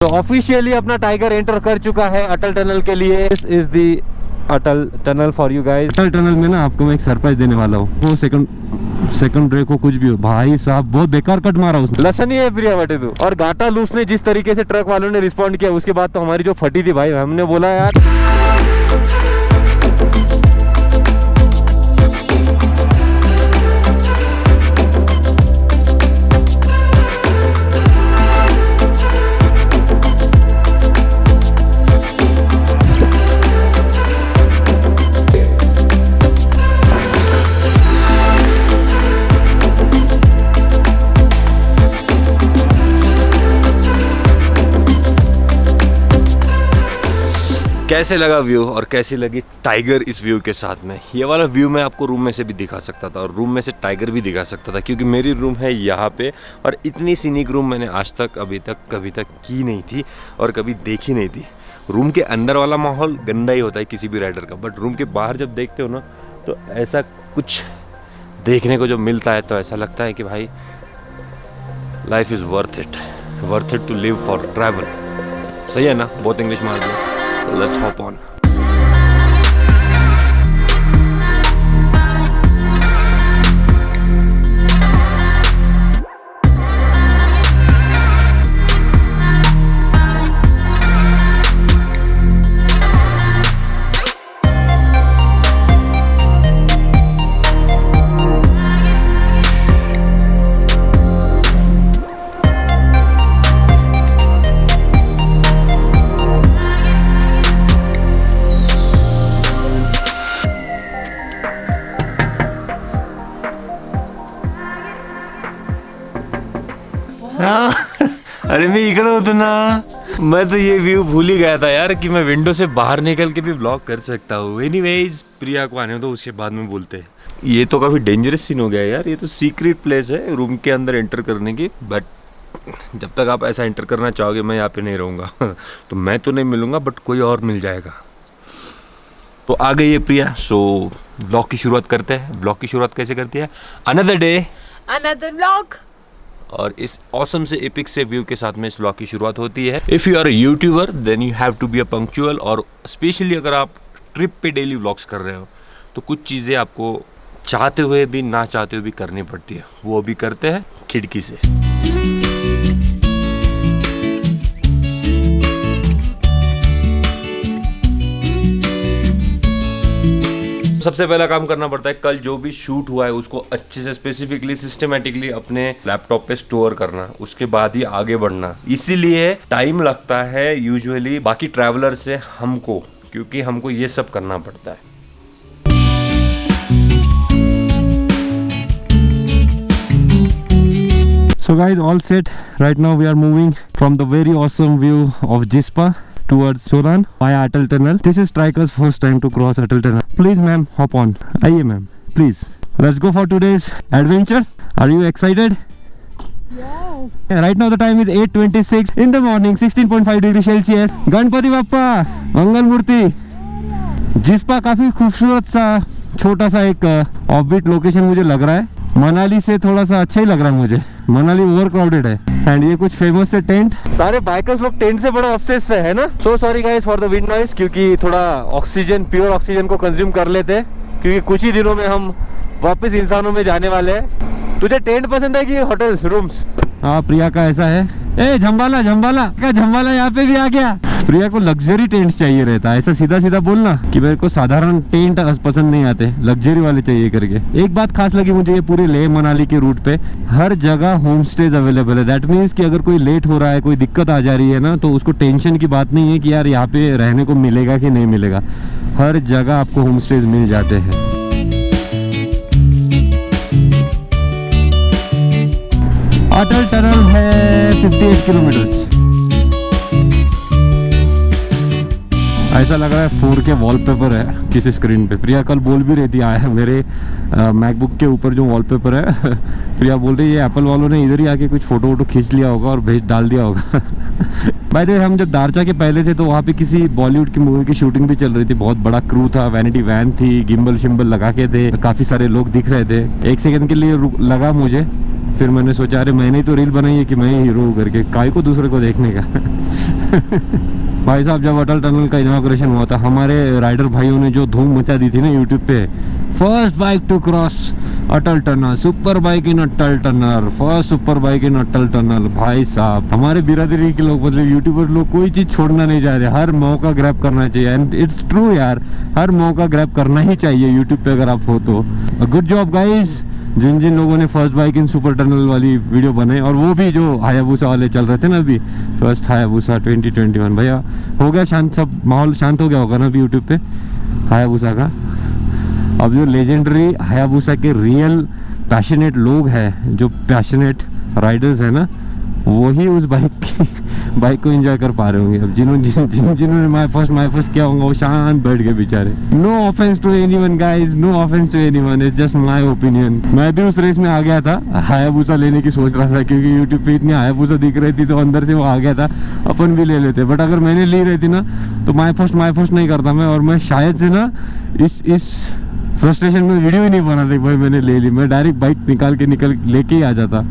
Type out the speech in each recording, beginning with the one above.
तो ऑफिशियली अपना tiger enter कर चुका है अटल टनल के लिए। This is the Atal tunnel for you guys. Atal tunnel में ना आपको मैं एक सरप्राइज देने वाला हूँ। वो सेकंड रे को कुछ भी हो, भाई साहब बहुत बेकार कट मारा उसने। लसन ही है प्रिया बटे तू। और गाटा लूस ने जिस तरीके से ट्रक वालों ने रिस्पॉन्ड किया उसके बाद तो हमारी जो फटी थी भाई, हमने बोला यार कैसे लगा व्यू और कैसी लगी टाइगर इस व्यू के साथ में। ये वाला व्यू मैं आपको रूम में से भी दिखा सकता था और रूम में से टाइगर भी दिखा सकता था, क्योंकि मेरी रूम है यहाँ पे और इतनी सीनिक रूम मैंने आज तक कभी तक की नहीं थी और कभी देखी नहीं थी। रूम के अंदर वाला माहौल गंदा ही होता है किसी भी राइडर का, बट रूम के बाहर जब देखते हो ना तो ऐसा कुछ देखने को जो मिलता है तो ऐसा लगता है कि भाई life is worth it to live for travel. सही है ना, बहुत इंग्लिश मार दिया। Let's hop on. अरे मैं इकड़ा होता ना, मैं तो ये व्यू भूल ही गया था यार कि मैं विंडो से बाहर निकल के भी ब्लॉग कर सकता हूँ। एनीवेज प्रिया को आने दो, उसके बाद में बोलते हैं। ये तो काफ़ी डेंजरस सीन हो गया यार, ये तो सीक्रेट प्लेस है रूम के अंदर एंटर करने की, बट जब तक आप ऐसा एंटर करना चाहोगे मैं यहाँ पे नहीं रहूँगा। तो मैं तो नहीं मिलूँगा बट कोई और मिल जाएगा। तो आ गई है प्रिया, सो ब्लॉग की शुरुआत करते हैं। ब्लॉग की शुरुआत कैसे करती है? Another day another blog. और इस ऑसम से एपिक से व्यू के साथ में इस व्लॉग की शुरुआत होती है। If you are a YouTuber then you have to be a punctual, और स्पेशली अगर आप ट्रिप पे डेली व्लॉग्स कर रहे हो तो कुछ चीज़ें आपको चाहते हुए भी ना चाहते हुए भी करनी पड़ती है। वो अभी करते हैं खिड़की से। सबसे पहला काम करना पड़ता है कल जो भी शूट हुआ है उसको अच्छे से स्पेसिफिकली सिस्टमेटिकली अपने लैपटॉप पे स्टोर करना, उसके बाद ही आगे बढ़ना। इसीलिए टाइम लगता है यूजुअली बाकी ट्रैवलर से हमको, क्योंकि हमको ये सब करना पड़ता है। So guys, all set. Right now we are moving from the very awesome view of Jispa towards Solan via Atal Tunnel. This is Striker's first time to cross Atal Tunnel. Please ma'am, hop on. आइए ma'am, please. Let's go for today's adventure. Are you excited? Yeah. Right now the time is 8:26 in the morning, 16.5 degree Celsius. Ganpati Bappa, मंगल मूर्ति। जिस्पा काफी खूबसूरत सा छोटा सा एक offbeat location मुझे लग रहा है। मनाली से थोड़ा सा अच्छा ही लग रहा है मुझे। मनाली ओवर क्राउडेड है एंड ये कुछ फेमस है टेंट। सारे बाइकर्स लोग टेंट से बड़ा ऑब्सेस है ना। So sorry guys for the wind noise, क्योंकि थोड़ा ऑक्सीजन, प्योर ऑक्सीजन को कंज्यूम कर लेते हैं, क्योंकि कुछ ही दिनों में हम वापस इंसानों में जाने वाले हैं। तुझे टेंट पसंद है कि होटल्स, रूम्स? हाँ प्रिया का ऐसा है। ए झंबाला यहाँ पे भी आ गया। प्रिया को लग्जरी टेंट चाहिए रहता है, ऐसा सीधा सीधा बोलना कि मेरे को साधारण टेंट पसंद नहीं आते, लग्जरी वाले चाहिए करके। एक बात खास लगी मुझे, ये पूरे लेह मनाली के रूट पे हर जगह होम स्टेज अवेलेबल है। दैट मीन्स कि अगर कोई लेट हो रहा है, कोई दिक्कत आ जा रही है ना, तो उसको टेंशन की बात नहीं है कि यार यहाँ पे रहने को मिलेगा कि नहीं मिलेगा। हर जगह आपको होम स्टेज मिल जाते हैं। अटल टनल है 58 किलोमीटर। ऐसा लग रहा है 4K वॉलपेपर है किसी स्क्रीन पे। प्रिया कल बोल भी रही थी, आया मेरे मैकबुक के ऊपर जो वॉलपेपर है प्रिया बोल रही है एप्पल वालों ने इधर ही आके कुछ फोटो वोटो खींच लिया होगा और भेज डाल दिया होगा। बाय द वे हम जब दारचा के पहले थे तो वहाँ पे किसी बॉलीवुड की मूवी की शूटिंग भी चल रही थी। बहुत बड़ा क्रू था, वैनिटी वैन थी, गिम्बल शिम्बल लगा के थे, काफ़ी सारे लोग दिख रहे थे। एक सेकंड के लिए लगा मुझे फिर मैंने सोचा अरे मैंने तो रील बनाई है कि मैं ही हीरो हूँ करके, काय को दूसरे को देखने का। भाई साहब जब अटल टनल का इनॉग्रेशन हुआ था, हमारे राइडर भाइयों ने जो धूम मचा दी थी ना यूट्यूब पे, first bike to cross Atal tunnel, super bike in Atal tunnel, first super bike in Atal tunnel. भाई साहब हमारे बिरादरी के लोग, मतलब यूट्यूबर लोग कोई चीज छोड़ना नहीं चाहते, हर मौका ग्रैब करना चाहिए। एंड इट्स ट्रू यार, हर मौका ग्रैब करना ही चाहिए यूट्यूब पे अगर आप हो तो। गुड जॉब गाइज जिन जिन लोगों ने first bike in super tunnel वाली वीडियो बनाई, और वो भी जो हायाबुसा वाले चल रहे थे ना अभी, फर्स्ट हायाबुसा 2021। भैया हो गया शांत, सब माहौल शांत हो गया होगा ना अभी यूट्यूब पे हायाबुसा का। अब जो लेजेंडरी हायाबुसा के रियल पैशनेट लोग हैं, जो पैशनेट राइडर्स हैं ना, वही उस बाइक को एंजॉय कर पा रहे होंगे। अब जिन्होंने माय फर्स्ट किया होगा वो शांत बैठ गए बेचारे। No offence to anyone guys, no offence to anyone, it's just my opinion. मैं भी उस रेस में आ गया था, हायाबुसा लेने की सोच रहा था क्योंकि यूट्यूब पे इतनी हायाबुसा दिख रही थी, तो अंदर से वो आ गया था अपन भी ले लेते। बट अगर मैंने ली रहती ना तो माय फर्स्ट नहीं करता मैं, और मैं शायद से ना इस फ्रस्ट्रेशन में वीडियो ही नहीं बना रही भाई, मैंने ले ली। मैं डायरेक्ट बाइक निकल लेके ही आ जाता।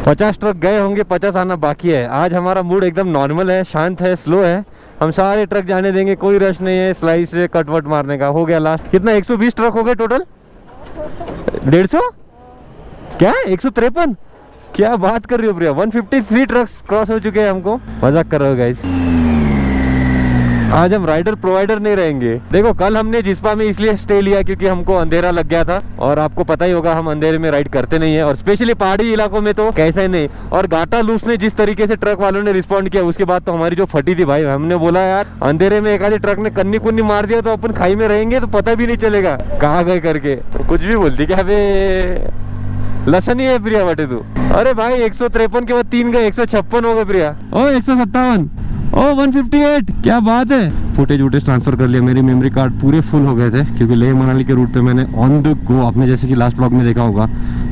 50 ट्रक गए होंगे, 50 आना बाकी है। आज हमारा मूड एकदम नॉर्मल है, शांत है, स्लो है। हम सारे ट्रक जाने देंगे, कोई रश नहीं है स्लाइस से कटवट मारने का। हो गया लास्ट, कितना 120 ट्रक हो गए टोटल, 150 क्या 153, क्या बात कर रही हो प्रिया। 153 ट्रक्स क्रॉस हो चुके हैं हमको, मजाक कर रहे हो गाइस। आज हम राइडर प्रोवाइडर नहीं रहेंगे। देखो कल हमने जिस्पा में इसलिए स्टे लिया क्योंकि हमको अंधेरा लग गया था, और आपको पता ही होगा हम अंधेरे में राइड करते नहीं है, और स्पेशली पहाड़ी इलाकों में तो कैसे नहीं। और गाटा लूस ने जिस तरीके से ट्रक वालों ने रिस्पॉन्ड किया, उसके बाद तो हमारी जो फटी थी भाई। हमने बोला यार अंधेरे में एक आधे ट्रक ने कन्नी कुन्नी मार दिया तो अपन खाई में रहेंगे तो पता भी नहीं चलेगा कहाँ गए करके। कुछ भी बोलती क्या बे, लसन ही है प्रिया बटे तू। अरे भाई 153 के बाद 3 गए, 156 हो गए प्रिया। ओ 157, ओ 158, क्या बात है। फुटेज वुटेज ट्रांसफर कर लिया, मेरी मेमोरी कार्ड पूरे फुल हो गए थे क्योंकि लेह मनाली के रूट पे मैंने ऑन द गो, आपने जैसे कि लास्ट व्लॉग में देखा होगा,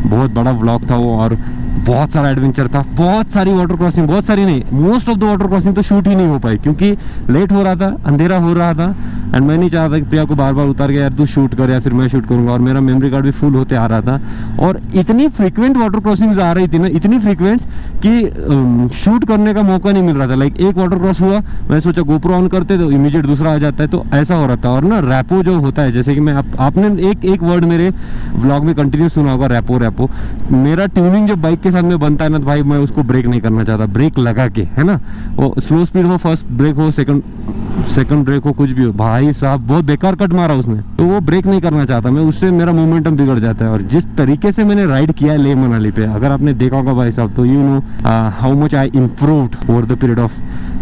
बहुत बड़ा व्लॉग था वो, और बहुत सारा एडवेंचर था, बहुत सारी वाटर क्रॉसिंग, बहुत सारी नहीं, most of the water crossing तो शूट ही नहीं हो पाई क्योंकि लेट हो रहा था, अंधेरा हो रहा था। एंड मैं नहीं चाहता कि प्रिया को बार बार उतार के यार तू शूट कर या फिर मैं शूट करूंगा, और मेरा मेमोरी कार्ड भी फुल होते आ रहा था। और इतनी फ्रीक्वेंट वाटर क्रॉसिंग्स आ रही थी ना, इतनी फ्रीक्वेंट कि शूट करने का मौका नहीं मिल रहा था। लाइक एक वाटर क्रॉस हुआ, मैं सोचा गोप्रो ऑन करते तो इमीडिएट दूसरा आ जाता है, तो ऐसा हो रहा था। और ना रैपो जो होता है, जैसे कि मैं आपने एक वर्ड मेरे व्लॉग में कंटिन्यू सुना होगा, रैपो। मेरा ट्यूनिंग जब बाइक के साथ में बनता है ना, तो भाई मैं उसको ब्रेक नहीं करना चाहता, ब्रेक लगा के, है ना, वो स्लो स्पीड हो, फर्स्ट ब्रेक हो, सेकंड ब्रेक हो, कुछ भी हो। भाई साहब बहुत बेकार कट मारा उसने, तो वो ब्रेक नहीं करना चाहता मैं, उससे मेरा मोमेंटम बिगड़ जाता है। और जिस तरीके से मैंने राइड किया है लेह मनाली पे, अगर आपने देखा होगा भाई साहब, तो you know how much I improved over the period of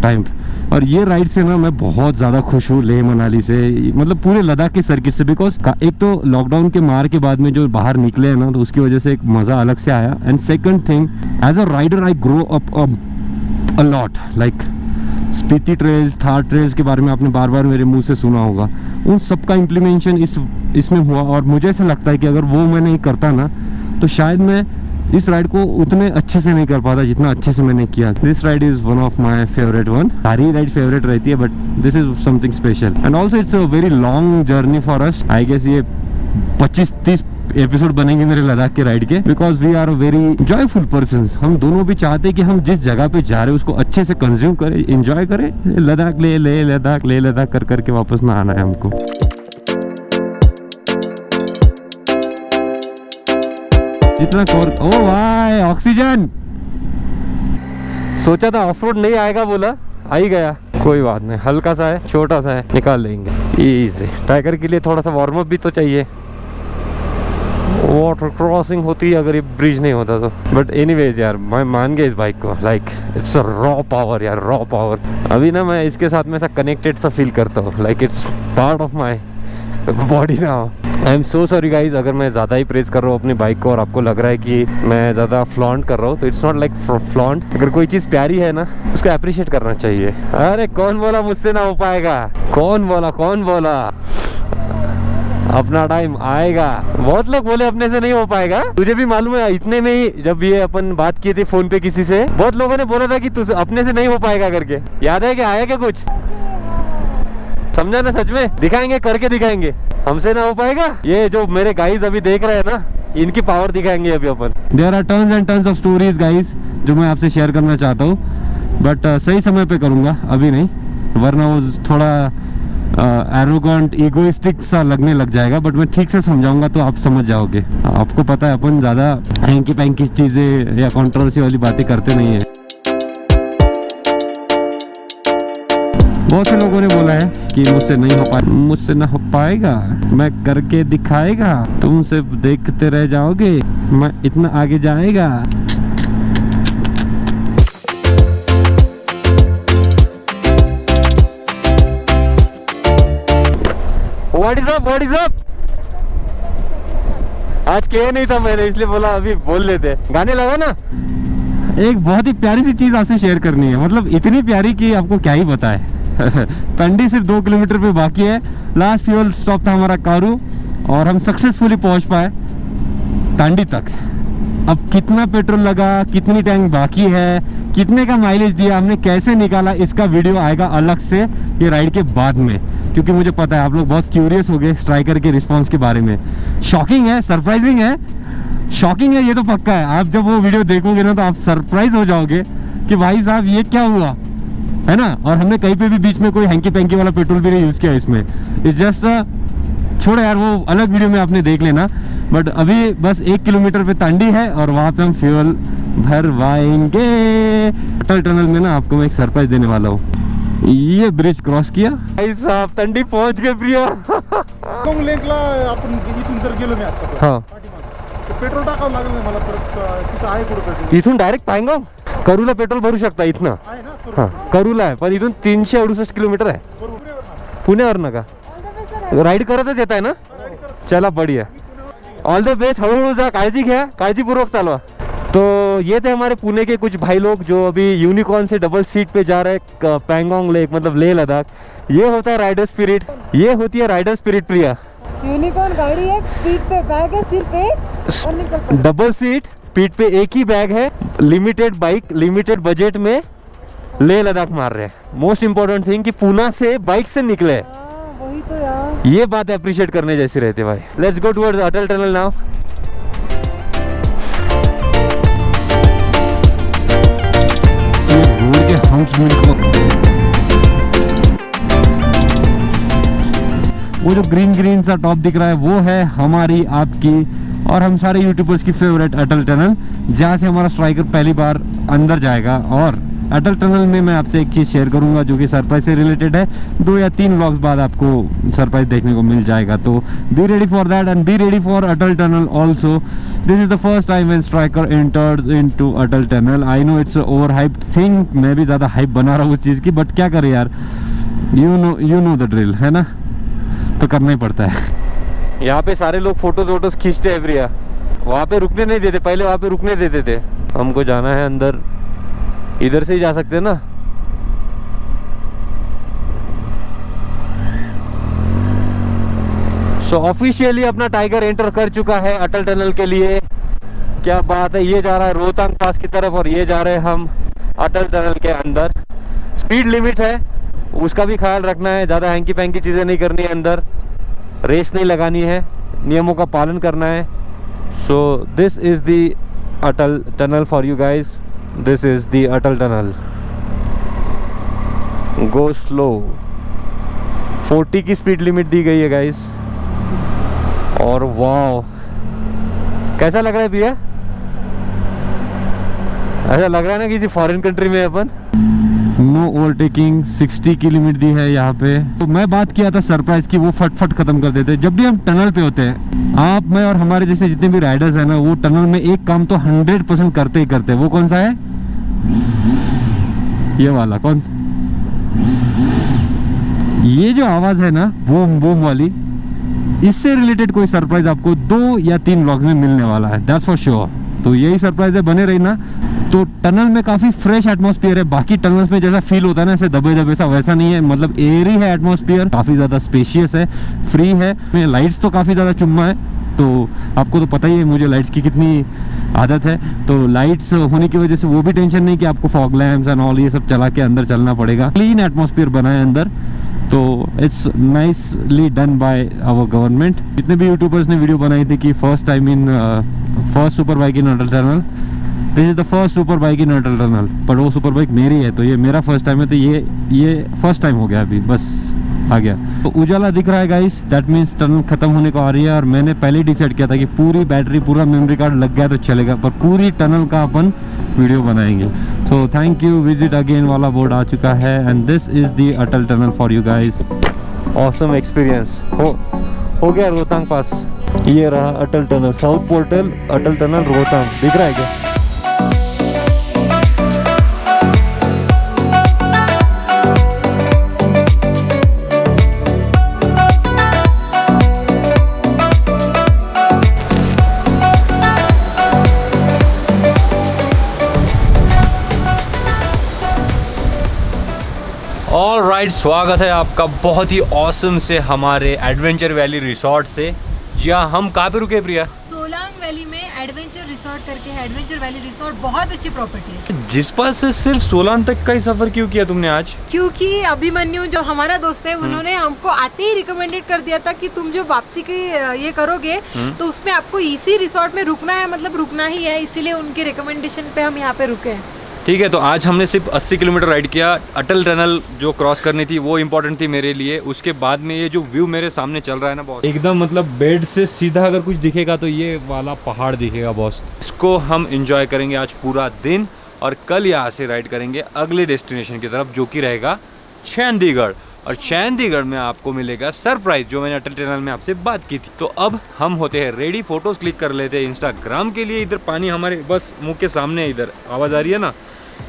time. और ये राइड से ना मैं बहुत ज़्यादा खुश हूँ लेह मनाली से, मतलब पूरे लद्दाख के सर्किट से। बिकॉज एक तो लॉकडाउन के मार के बाद में जो बाहर निकले हैं ना, तो उसकी वजह से एक मज़ा अलग से आया। And second thing, as a rider I grow up a lot. Like Spiti trails, Thar trails के बारे में आपने बार बार मेरे मुंह से सुना होगा, उन सब का इम्प्लीमेंटेशन इसमें हुआ। और मुझे ऐसा लगता है कि अगर वो मैं नहीं करता ना, तो शायद मैं इस राइड को उतने अच्छे से नहीं कर पाता जितना अच्छे से मैंने किया। This ride is one of my favourite one. सारी राइड फेवरेट रहती है, but this is something special. And also it's a very long journey for us. I guess ये 25-30 एपिसोड बनेंगे मेरे लद्दाख के राइड के, because we are very joyful person. हम दोनों भी चाहते हैं कि हम जिस जगह पे जा रहे हैं उसको अच्छे से कंज्यूम करें, एंजॉय करें। लद्दाख ले लद्दाख कर करके वापस ना आना है हमको। जितना ओ भाई ऑक्सीजन, सोचा था ऑफ रोड नहीं आएगा, बोला आ ही गया। कोई बात नहीं, हल्का सा है, छोटा सा है, निकाल लेंगे इजी। टाइगर के लिए थोड़ा सा वार्म अप भी तो चाहिए। वाटर क्रॉसिंग होती है अगर ये ब्रिज नहीं होता तो। बट एनीवेज यार, मैं मान गया इस बाइक को। लाइक इट्स रॉ पावर यार, रॉ पावर। अभी ना मैं इसके साथ में ऐसा कनेक्टेड सा फील करता हूँ, like it's part of my body now. I am so sorry guys अगर मैं ज़्यादा ही प्रेज कर रहा हूँ अपनी बाइक को और आपको लग रहा है कि मैं ज़्यादा फ्लॉन्ट कर रहा हूँ, तो इट्स नॉट लाइक फ्लॉन्ट। अगर कोई चीज़ प्यारी है ना, उसको अप्रिशिएट करना चाहिए। अरे कौन बोला मुझसे ना हो पाएगा? कौन बोला? अपना टाइम आएगा। बहुत लोग बोले अपने से नहीं हो पाएगा। तुझे भी मालूम है, इतने में ही जब ये अपन बात किए थे फोन पे किसी से, बहुत लोगों ने बोला था कि तुझे अपने से नहीं हो पाएगा करके। याद है क्या? आया क्या कुछ? समझा ना? सच में दिखाएंगे, करके दिखाएंगे। हमसे ना हो पाएगा। ये जो मेरे गाइज अभी देख रहे हैं ना, इनकी पावर दिखाएंगे अभी अपन। There are tons and tons of stories guys जो मैं आपसे शेयर करना चाहता हूँ, बट सही समय पे करूँगा, अभी नहीं, वरना वो थोड़ा एरोगेंट ईगोइस्टिक सा लगने लग जाएगा। बट मैं ठीक से समझाऊंगा तो आप समझ जाओगे। आपको पता है अपन ज़्यादा हैंकी पैंकी चीज़ें या कंट्रोवर्सी वाली बातें करते नहीं है। बहुत से लोगों ने बोला है कि मुझसे नहीं हो पाए, मुझसे ना हो पाएगा, मैं करके दिखाएगा, तुम सिर्फ देखते रह जाओगे, मैं इतना आगे जाएगा। What is up? आज के नहीं था मैंने, इसलिए बोला अभी बोल लेते। गाने लगा ना। एक बहुत ही प्यारी सी चीज आपसे शेयर करनी है, मतलब इतनी प्यारी कि आपको क्या ही बताए। पंडी सिर्फ 2 किलोमीटर पे बाकी है। लास्ट फ्यूल स्टॉप था हमारा कारू और हम सक्सेसफुली पहुंच पाए तांडी तक। अब कितना पेट्रोल लगा, कितनी टैंक बाकी है, कितने का माइलेज दिया, हमने कैसे निकाला, इसका वीडियो आएगा अलग से ये राइड के बाद में, क्योंकि मुझे पता है आप लोग बहुत क्यूरियस हो गए स्ट्राइकर के रिस्पांस के बारे में। शॉकिंग है, सरप्राइजिंग है, शॉकिंग है, ये तो पक्का है। आप जब वो वीडियो देखोगे ना तो आप सरप्राइज हो जाओगे कि भाई साहब ये क्या हुआ, है ना। और हमने कहीं पे भी बीच में कोई हैंकी पैंकी वाला पेट्रोल भी नहीं यूज किया इसमें। इट्स जस्ट छोड़ो यार, वो अलग वीडियो में आपने देख लेना। बट अभी बस 1 किलोमीटर पे तांडी है और वहाँ पे हम फ्यूल भरवाएंगे। अटल टनल में ना आपको मैं एक सरप्राइज देने वाला हूँ। ये ब्रिज क्रॉस किया भाई साहब, तांडी पहुंच गए प्रिया। आपण इथून जर गेलो मी आता हाँ पेट्रोल टाकावं लागेल ना मला, परत तिथं आहे कुठं पेट्रोल? इथून डायरेक्ट पायंगाव करूला पेट्रोल भरू शकता इथनं। आहे ना हाँ करूला आहे, पण इथून 368 किलोमीटर आहे पुण्यावर ना का। राईड करतच येत आहे ना, चला बढ़िया, ऑल द बेस्ट। हळूहळू जा, काळजी घ्या, काळजीपूर्वक चालवा। तो ये थे हमारे पुणे के कुछ भाई लोग जो अभी यूनिकॉर्न से डबल सीट पे जा रहे हैं पैंगोंग लेक, मतलब लेह लद्दाख। ये होता है राइडर स्पिरिट, ये होती है राइडर स्पिरिट प्रिया। यूनिकॉर्न गाड़ी है, पीठ पे बैग है सिर्फ एक और निकल पड़ो। डबल सीट, पीठ पे एक ही बैग है, लिमिटेड बाइक, लिमिटेड बजट में लेह लद्दाख मार रहे हैं। मोस्ट इम्पोर्टेंट थिंग कि पूना से बाइक से निकले, वही तो यार, ये बात अप्रिशिएट करने जैसी रहती है भाई। Let's go towards Atal tunnel now. Road के हम्प्स में वो जो ग्रीन ग्रीन सा टॉप दिख रहा है वो है हमारी, आपकी और हम सारे यूट्यूबर्स की फेवरेट अटल टनल, जहाँ से हमारा स्ट्राइकर पहली बार अंदर जाएगा। और अटल टनल में मैं आपसे एक चीज़ शेयर करूंगा जो कि सरप्राइज से रिलेटेड है। 2 या 3 व्लॉग्स बाद आपको सरप्राइज देखने को मिल जाएगा, तो be ready for that and be ready for Atal tunnel also. This is the first time when striker enters into Atal tunnel. I know it's over hype thing, मैं भी ज़्यादा हाइप बना रहा हूँ उस चीज़ की, बट क्या करें यार, यू नो द ड्रिल, है ना, तो करना ही पड़ता है। यहाँ पे सारे लोग फोटोज वोटोज खींचते हैं प्रिया, वहाँ पे रुकने नहीं देते, पहले वहाँ पे रुकने देते थे। हमको जाना है अंदर, इधर से ही जा सकते हैं ना। सो ऑफिशियली अपना टाइगर एंटर कर चुका है अटल टनल के लिए। क्या बात है, ये जा रहा है रोहतांग पास की तरफ और ये जा रहे हैं हम अटल टनल के अंदर। स्पीड लिमिट है, उसका भी ख्याल रखना है, ज़्यादा हैंकी पैंकी चीज़ें नहीं करनी है, अंदर रेस नहीं लगानी है, नियमों का पालन करना है। So this is the Atal tunnel for you guys, this is the Atal tunnel. Go slow, 40 की स्पीड लिमिट दी गई है गाइज। और वाह, कैसा लग रहा है भैया? ऐसा लग रहा है ना किसी फॉरेन कंट्री में अपन। नो ओवरटेकिंग, 60 की लिमिट दी है यहाँ पे। तो मैं बात किया था सरप्राइज की, वो फट खत्म कर देते। जब भी हम टनल पे होते हैं, आप, मैं और हमारे जैसे जितने भी राइडर्स हैं ना, वो टनल में एक काम तो 100% करते ही करते हैं। वो कौन सा है? ये वाला कौन सा? ये जो आवाज है ना, बूम बूम वाली, इससे रिलेटेड कोई सरप्राइज आपको 2 या 3 व्लॉग्स में मिलने वाला है, दैट्स फॉर श्योर। तो यही सरप्राइज है, बने रही ना। तो टनल में काफ़ी फ्रेश एटमॉस्फेयर है, बाकी टनल्स में जैसा फील होता है ना ऐसे दबे दबे सा, वैसा नहीं है। मतलब एयरी है एटमॉस्फेयर, काफ़ी ज़्यादा स्पेशियस है, फ्री है। लाइट्स तो काफ़ी ज़्यादा चुम्मा है, तो आपको तो पता ही है मुझे लाइट्स की कितनी आदत है। तो लाइट्स होने की वजह से वो भी टेंशन नहीं कि आपको फॉग लैम्प्स एंड ऑल ये सब चला के अंदर चलना पड़ेगा। क्लीन एटमॉस्फेयर बना है अंदर, तो तो it's nicely done by our government. जितने भी यूट्यूबर्स ने वीडियो बनाई थी कि first time in first super bike in Atal tunnel, this is the first super bike in Atal tunnel. पर वो सुपर बाइक मेरी है, तो ये मेरा फर्स्ट टाइम है, तो ये फर्स्ट टाइम हो गया अभी, बस आ गया। तो उजाला दिख रहा है गाइस, दैट मीन्स टनल खत्म होने को आ रही है। और मैंने पहले डिसाइड किया था कि पूरी बैटरी पूरा मेमोरी कार्ड लग गया तो चलेगा, पर पूरी टनल का अपन वीडियो बनाएंगे। तो थैंक यू, विजिट अगेन वाला बोर्ड आ चुका है and this is the Atal tunnel for you guys. Awesome experience हो गया रोहतांग पास। ये रहा अटल टनल, साउथ पोर्टल अटल टनल रोहतांग, दिख रहा है क्या? ऑलराइट, स्वागत है आपका बहुत ही ऑसम से हमारे एडवेंचर वैली रिसोर्ट से। जी हाँ, हम कहाँ पे रुके प्रिया? सोलांग वैली में एडवेंचर रिसोर्ट करके है। एडवेंचर वैली रिसोर्ट बहुत अच्छी प्रॉपर्टी है। जिस्पा से सिर्फ सोलांग तक का ही सफर क्यों किया तुमने आज? क्योंकि अभिमन्यु जो हमारा दोस्त है, उन्होंने हमको आते ही रिकमेंडेड कर दिया था कि तुम जो वापसी की ये करोगे तो उसमें आपको इसी रिसोर्ट में रुकना है, मतलब रुकना ही है, इसीलिए उनके रिकमेंडेशन पे हम यहाँ पे रुके हैं। ठीक है, तो आज हमने सिर्फ 80 किलोमीटर राइड किया। अटल टनल जो क्रॉस करनी थी वो इम्पोर्टेंट थी मेरे लिए। उसके बाद में ये जो व्यू मेरे सामने चल रहा है ना बॉस, एकदम मतलब बेड से सीधा अगर कुछ दिखेगा तो ये वाला पहाड़ दिखेगा बॉस। इसको हम एंजॉय करेंगे आज पूरा दिन और कल यहाँ से राइड करेंगे अगले डेस्टिनेशन की तरफ, जो कि रहेगा चंडीगढ़। और चंडीगढ़ में आपको मिलेगा सरप्राइज, जो मैंने अटल टनल में आपसे बात की थी। तो अब हम होते हैं रेडी, फोटोज क्लिक कर लेते हैं इंस्टाग्राम के लिए। इधर पानी हमारे बस मुंह के सामने, इधर आवाज़ आ रही है ना,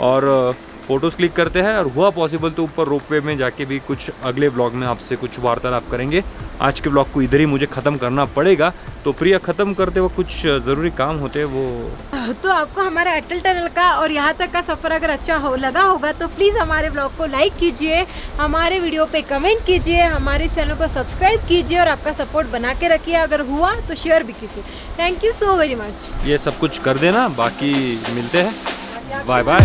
और फ़ोटोज़ क्लिक करते हैं। और हुआ पॉसिबल तो ऊपर रोपवे में जाके भी कुछ अगले व्लॉग में आपसे कुछ वार्तालाप करेंगे। आज के व्लॉग को इधर ही मुझे ख़त्म करना पड़ेगा। तो प्रिया, ख़त्म करते वक्त कुछ ज़रूरी काम होते हैं वो। तो आपको हमारा अटल टनल का और यहाँ तक का सफ़र अगर अच्छा लगा होगा तो प्लीज़ हमारे ब्लॉग को लाइक कीजिए, हमारे वीडियो पे कमेंट कीजिए, हमारे चैनल को सब्सक्राइब कीजिए और आपका सपोर्ट बना के रखिए। अगर हुआ तो शेयर भी कीजिए। Thank you so very much. ये सब कुछ कर देना, बाकी मिलते हैं। Bye bye.